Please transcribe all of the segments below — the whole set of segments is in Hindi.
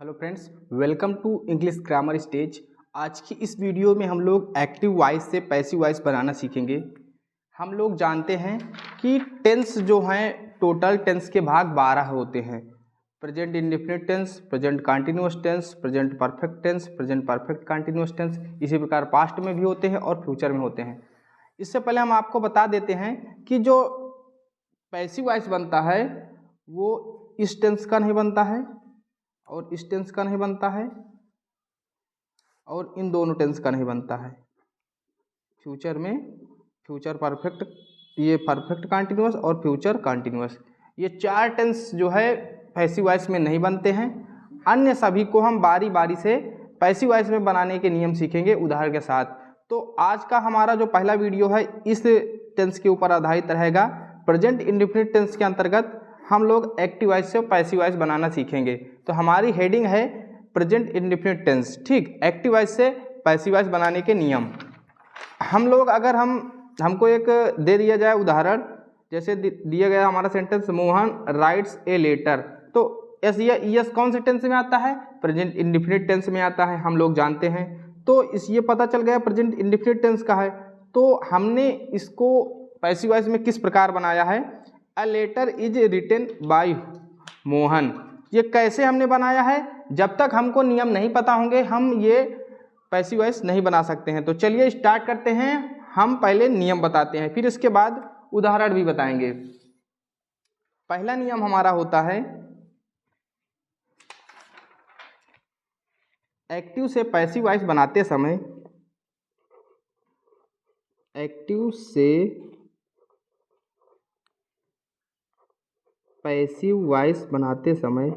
Hello friends, welcome to English grammar stage. आज की इस वीडियो में हम लोग एक्टिव वॉइस से पैसिव वॉइस बनाना सीखेंगे। हम लोग जानते हैं कि टेंस जो हैं टोटल टेंस के भाग 12 होते हैं। Present indefinite tense, present continuous tense, present perfect tense, present perfect continuous tense. इसी प्रकार पास्ट में भी होते हैं और फ्यूचर में होते हैं। इससे पहले हम आपको बता देते हैं कि जो पैसिव वॉइस बनता है वो इस टेंस का नहीं बनता है और इस टेंस का नहीं बनता है और इन दोनों टेंस का नहीं बनता है। फ्यूचर में फ्यूचर परफेक्ट, ये परफेक्ट कंटिन्यूअस और फ्यूचर कंटिन्यूअस, ये चार टेंस जो है पैसिव वॉइस में नहीं बनते हैं। अन्य सभी को हम बारी बारी से पैसिव वॉइस में बनाने के नियम सीखेंगे उदाहरण के साथ। तो आज का हमारा जो पहला वीडियो है इस टेंस के ऊपर आधारित रहेगा। प्रेजेंट इंडेफिनिट टेंस के अंतर्गत हम लोग एक्टिव वॉइस से पैसिव वॉइस बनाना सीखेंगे। तो हमारी हेडिंग है प्रेजेंट इंडेफिनिट टेंस, ठीक। एक्टिव वॉइस से पैसिव वॉइस बनाने के नियम। हम लोग अगर हमको एक दे दिया जाए उदाहरण, जैसे दिया गया हमारा sentence, Mohan writes a letter, तो यस कौन से टेंस में आता है? प्रेजेंट इंडेफिनिट टेंस में आता है, हम लोग जानते हैं। तो ये पता चल गया प्रेजेंट इंडेफिनिट टेंस का है। तो हमने इसको पैसिव वॉइस में किस प्रकार बनाया है? A letter is written by Mohan. ये कैसे हमने बनाया है? जब तक हमको नियम नहीं पता होंगे हम ये पैसिव वॉइस नहीं बना सकते हैं। तो चलिए स्टार्ट करते हैं। हम पहले नियम बताते हैं, फिर इसके बाद उदाहरण भी बताएंगे। पहला नियम हमारा होता है एक्टिव से पैसिव वॉइस बनाते समय, एक्टिव से पैसिव वॉइस बनाते समय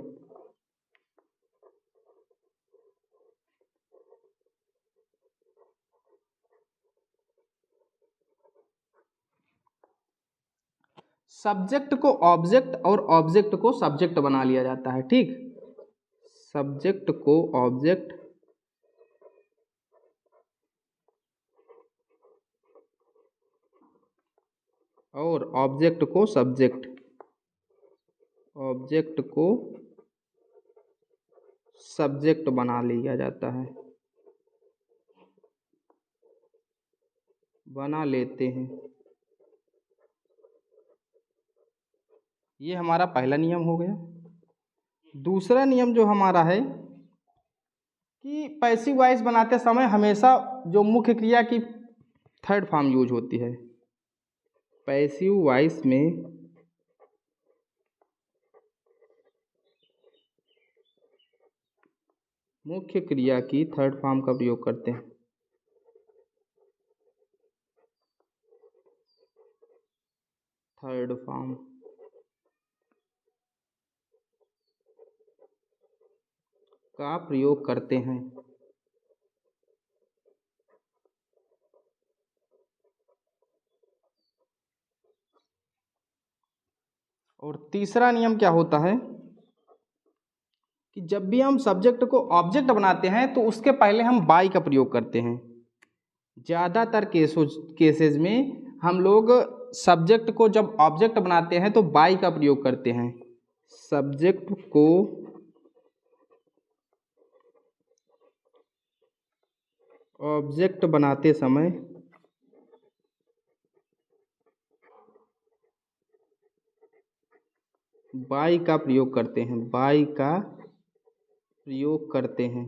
सब्जेक्ट को ऑब्जेक्ट और ऑब्जेक्ट को सब्जेक्ट बना लिया जाता है, ठीक। सब्जेक्ट को ऑब्जेक्ट और ऑब्जेक्ट को सब्जेक्ट, ऑब्जेक्ट को सब्जेक्ट बना लिया जाता है, बना लेते हैं। ये हमारा पहला नियम हो गया। दूसरा नियम जो हमारा है कि पैसिव वॉइस बनाते समय हमेशा जो मुख्य क्रिया की थर्ड फॉर्म यूज होती है। पैसिव वॉइस में मुख्य क्रिया की थर्ड फॉर्म का प्रयोग करते हैं। थर्ड फॉर्म का प्रयोग करते हैं। और तीसरा नियम क्या होता है कि जब भी हम सब्जेक्ट को ऑब्जेक्ट बनाते हैं तो उसके पहले हम बाई का प्रयोग करते हैं। ज़्यादातर केसेस में हम लोग सब्जेक्ट को जब ऑब्जेक्ट बनाते हैं तो बाई का प्रयोग करते हैं। सब्जेक्ट को ऑब्जेक्ट बनाते समय बाई का प्रयोग करते हैं, बाई का प्रयोग करते हैं।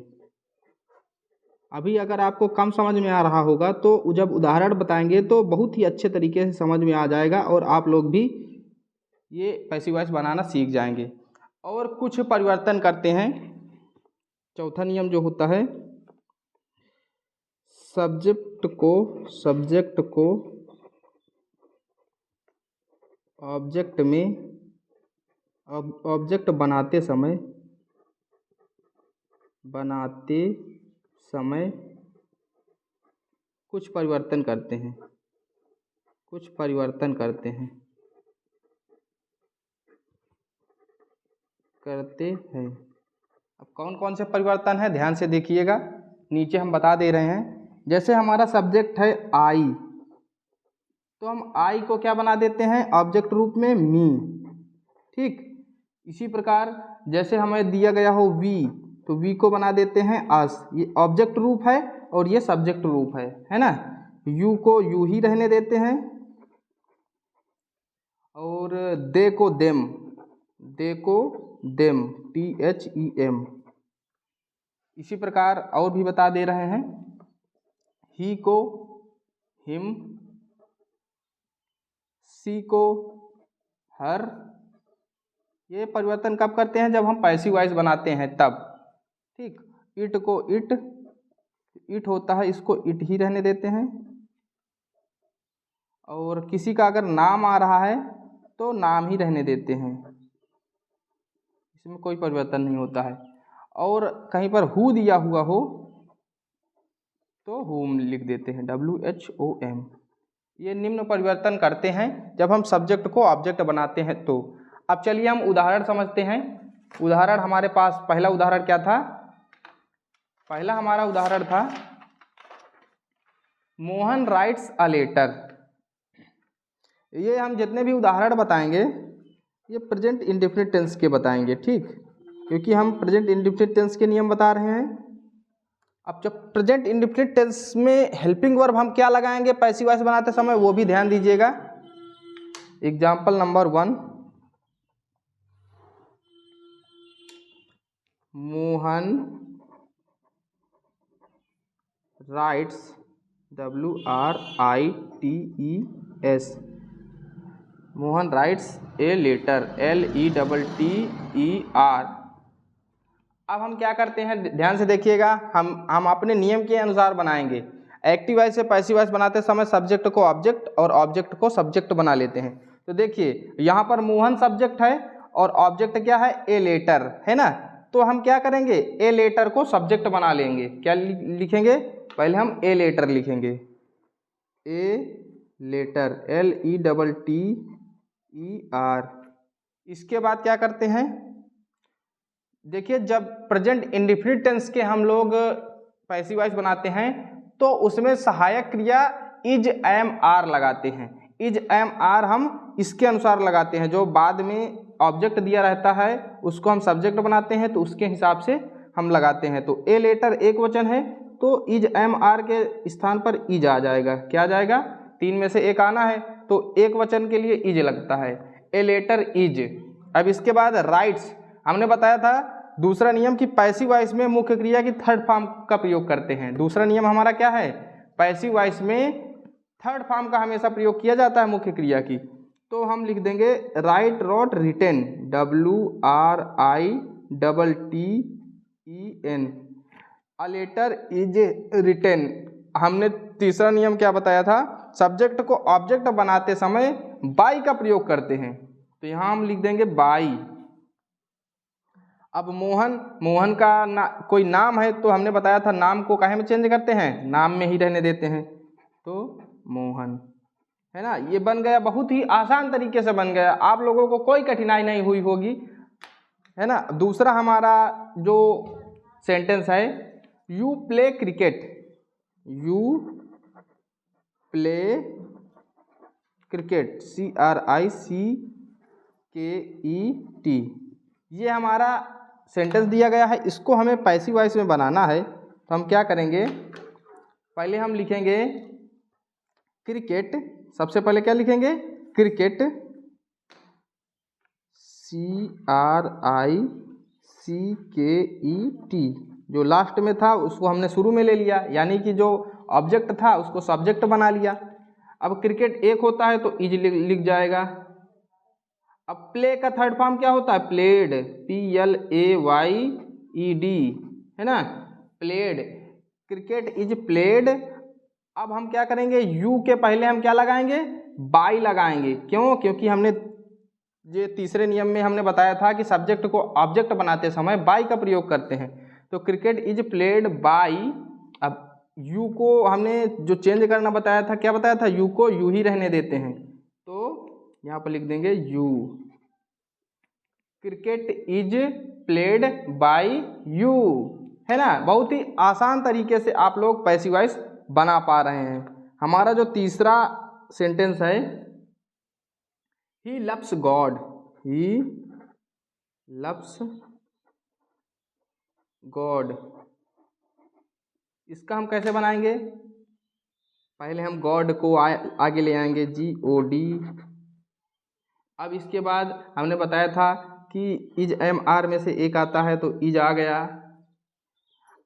अभी अगर आपको कम समझ में आ रहा होगा तो जब उदाहरण बताएंगे तो बहुत ही अच्छे तरीके से समझ में आ जाएगा और आप लोग भी ये पैसिव वॉइस बनाना सीख जाएंगे। और कुछ परिवर्तन करते हैं। चौथा नियम जो होता है, सब्जेक्ट को ऑब्जेक्ट में ऑब्जेक्ट बनाते समय कुछ परिवर्तन करते हैं, कुछ परिवर्तन करते हैं। अब कौन कौन से परिवर्तन है ध्यान से देखिएगा, नीचे हम बता दे रहे हैं। जैसे हमारा सब्जेक्ट है आई, तो हम आई को क्या बना देते हैं? ऑब्जेक्ट रूप में मी, ठीक। इसी प्रकार जैसे हमें दिया गया हो वी, तो वी को बना देते हैं अस, ये ऑब्जेक्ट रूप है और ये सब्जेक्ट रूप है ना। यू को यू ही रहने देते हैं और दे को देम, दे को देम, THEM। इसी प्रकार और भी बता दे रहे हैं, ही को हिम, सी को हर। ये परिवर्तन कब करते हैं, जब हम पैसिव वॉइस बनाते हैं तब, ठीक। इट को इट, इट होता है, इसको इट ही रहने देते हैं। और किसी का अगर नाम आ रहा है तो नाम ही रहने देते हैं, इसमें कोई परिवर्तन नहीं होता है। और कहीं पर हु दिया हुआ हो तो हुम लिख देते हैं, WHOM। ये निम्न परिवर्तन करते हैं जब हम सब्जेक्ट को ऑब्जेक्ट बनाते हैं तो। अब चलिए हम उदाहरण समझते हैं। उदाहरण हमारे पास, पहला उदाहरण क्या था, पहला हमारा उदाहरण था मोहन राइट्स अ लेटर। ये हम जितने भी उदाहरण बताएंगे ये प्रेजेंट इंडेफिनिट टेंस के बताएंगे, ठीक, क्योंकि हम प्रेजेंट इंडेफिनिट टेंस के नियम बता रहे हैं। अब जब प्रेजेंट इंडेफिनिट टेंस में हेल्पिंग वर्ब हम क्या लगाएंगे पैसिव वॉइस बनाते समय, वो भी ध्यान दीजिएगा। Example number 1, Mohan writes, WRITES, Mohan writes a letter, LETTER। अब हम क्या करते हैं, ध्यान से देखिएगा, हम अपने नियम के अनुसार बनाएंगे। एक्टिव वॉइस से पैसिव वॉइस बनाते समय सब्जेक्ट को ऑब्जेक्ट और ऑब्जेक्ट को सब्जेक्ट बना लेते हैं। तो देखिए यहाँ पर मोहन सब्जेक्ट है और ऑब्जेक्ट क्या है, ए लेटर है ना। तो हम क्या करेंगे, ए लेटर को सब्जेक्ट बना लेंगे। क्या लिखेंगे, पहले हम ए लेटर लिखेंगे, ए लेटर, LETTER। इसके बाद क्या करते हैं, देखिए जब प्रेजेंट इंडेफिनिट टेंस के हम लोग पैसिव वॉइस बनाते हैं तो उसमें सहायक क्रिया इज, एम, आर लगाते हैं। इज, एम, आर हम इसके अनुसार लगाते हैं, जो बाद में ऑब्जेक्ट दिया रहता है उसको हम सब्जेक्ट बनाते हैं तो उसके हिसाब से हम लगाते हैं। तो ए लेटर एक वचन है तो इज, एम, आर के स्थान पर इज आ जाएगा। क्या आ जाएगा, तीन में से एक आना है तो एक वचन के लिए इज लगता है, ए लेटर इज। अब इसके बाद राइट्स, हमने बताया था दूसरा नियम कि पैसिव वॉइस में मुख्य क्रिया की थर्ड फॉर्म का प्रयोग करते हैं। दूसरा नियम हमारा क्या है, पैसिव वॉइस में थर्ड फॉर्म का हमेशा प्रयोग किया जाता है मुख्य क्रिया की। तो हम लिख देंगे write, wrote, written, WRITTEN, a letter is written. हमने तीसरा नियम क्या बताया था, सब्जेक्ट को ऑब्जेक्ट बनाते समय बाई का प्रयोग करते हैं, तो यहाँ हम लिख देंगे बाई। अब मोहन, मोहन का कोई नाम है तो हमने बताया था नाम को काहे में चेंज करते हैं, नाम में ही रहने देते हैं, तो मोहन है ना। ये बन गया, बहुत ही आसान तरीके से बन गया, आप लोगों को कोई कठिनाई नहीं हुई होगी, है ना। दूसरा हमारा जो सेंटेंस है, you play cricket, you play cricket, CRICKET, ये हमारा सेंटेंस दिया गया है। इसको हमें पैसिव वॉइस में बनाना है तो हम क्या करेंगे, पहले हम लिखेंगे क्रिकेट, सबसे पहले क्या लिखेंगे, क्रिकेट, CRICKET, जो लास्ट में था उसको हमने शुरू में ले लिया, यानी कि जो ऑब्जेक्ट था उसको सब्जेक्ट बना लिया। अब क्रिकेट एक होता है तो इज लिख जाएगा। अब प्ले का थर्ड फॉर्म क्या होता है, प्लेड, PLAYED, है ना, प्लेड, क्रिकेट इज प्लेड। अब हम क्या करेंगे, यू के पहले हम क्या लगाएंगे, बाई लगाएंगे। क्यों, क्योंकि हमने ये तीसरे नियम में हमने बताया था कि सब्जेक्ट को ऑब्जेक्ट बनाते समय बाई का प्रयोग करते हैं। तो क्रिकेट इज प्लेड बाई, अब यू को हमने जो चेंज करना बताया था, क्या बताया था, यू को यू ही रहने देते हैं, तो यहाँ पर लिख देंगे you, cricket is played by you, है ना। बहुत ही आसान तरीके से आप लोग पैसिव वॉइस बना पा रहे हैं। हमारा जो तीसरा सेंटेंस है, he loves God, he loves God. इसका हम कैसे बनाएंगे, पहले हम गॉड को आगे ले आएंगे, GOD। अब इसके बाद हमने बताया था कि इज MR में से एक आता है तो इज आ गया।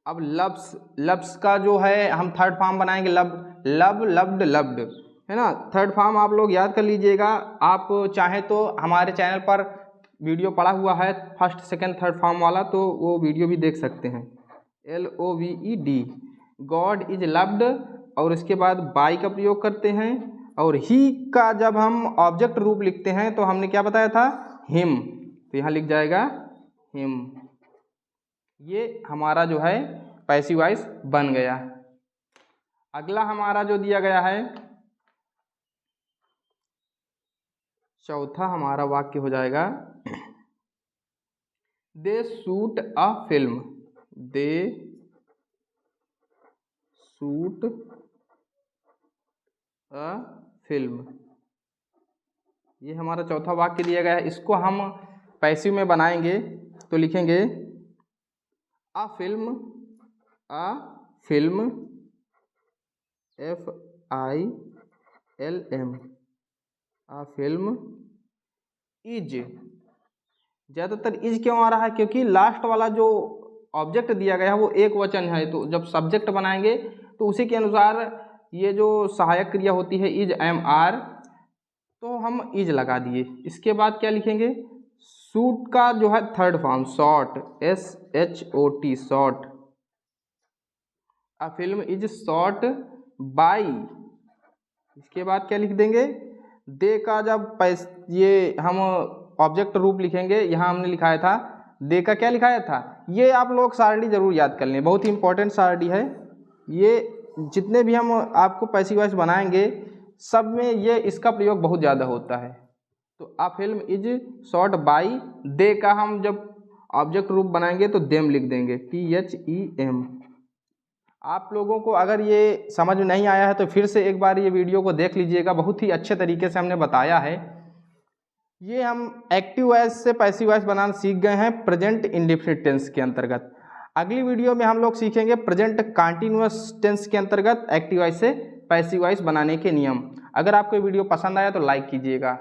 अब लव्स का जो है हम थर्ड फॉर्म बनाएंगे, लव लव्ड लव्ड, है ना। थर्ड फॉर्म आप लोग याद कर लीजिएगा। आप चाहें तो हमारे चैनल पर वीडियो पड़ा हुआ है फर्स्ट सेकंड थर्ड फॉर्म वाला, तो वो वीडियो भी देख सकते हैं। LOVED, गॉड इज लव्ड, और इसके बाद बाई का प्रयोग करते हैं। और ही का जब हम ऑब्जेक्ट रूप लिखते हैं तो हमने क्या बताया था, हिम, तो यहाँ लिख जाएगा हिम। ये हमारा जो है पैसिव वॉइस बन गया। अगला हमारा जो दिया गया है, चौथा हमारा वाक्य हो जाएगा, they shoot a film, they shoot a film. ये हमारा चौथा वाक्य दिया गया है। इसको हम पैसिव में बनाएंगे तो लिखेंगे a film, a film, FILM, a film is. ज़्यादातर इज क्यों आ रहा है, क्योंकि लास्ट वाला जो ऑब्जेक्ट दिया गया है वो एक वचन है, तो जब सब्जेक्ट बनाएंगे तो उसी के अनुसार ये जो सहायक क्रिया होती है इज MR, तो हम इज लगा दिए। इसके बाद क्या लिखेंगे, शूट का जो है third form shot, SHOT, shot. A film is shot by. इसके बाद क्या लिख देंगे, दे का जब ये हम ऑब्जेक्ट रूप लिखेंगे, यहाँ हमने लिखाया था दे का क्या लिखाया था, ये आप लोग सारणी जरूर याद कर लें, बहुत ही इंपॉर्टेंट सारणी है ये। जितने भी हम आपको पैसिव वॉइस बनाएंगे सब में ये इसका प्रयोग बहुत ज़्यादा होता है। तो a film is shot by, they का हम जब ऑब्जेक्ट रूप बनाएंगे तो देम लिख देंगे, THEM। आप लोगों को अगर ये समझ में नहीं आया है तो फिर से एक बार ये वीडियो को देख लीजिएगा, बहुत ही अच्छे तरीके से हमने बताया है। ये हम एक्टिव वॉइस से पैसिव वॉइस बनाना सीख गए हैं प्रेजेंट इंडेफिनिट टेंस के अंतर्गत। अगली वीडियो में हम लोग सीखेंगे प्रेजेंट कंटीन्यूअस टेंस के अंतर्गत एक्टिव वॉइस से पैसिव वॉइस बनाने के नियम। अगर आपको वीडियो पसंद आया तो लाइक कीजिएगा।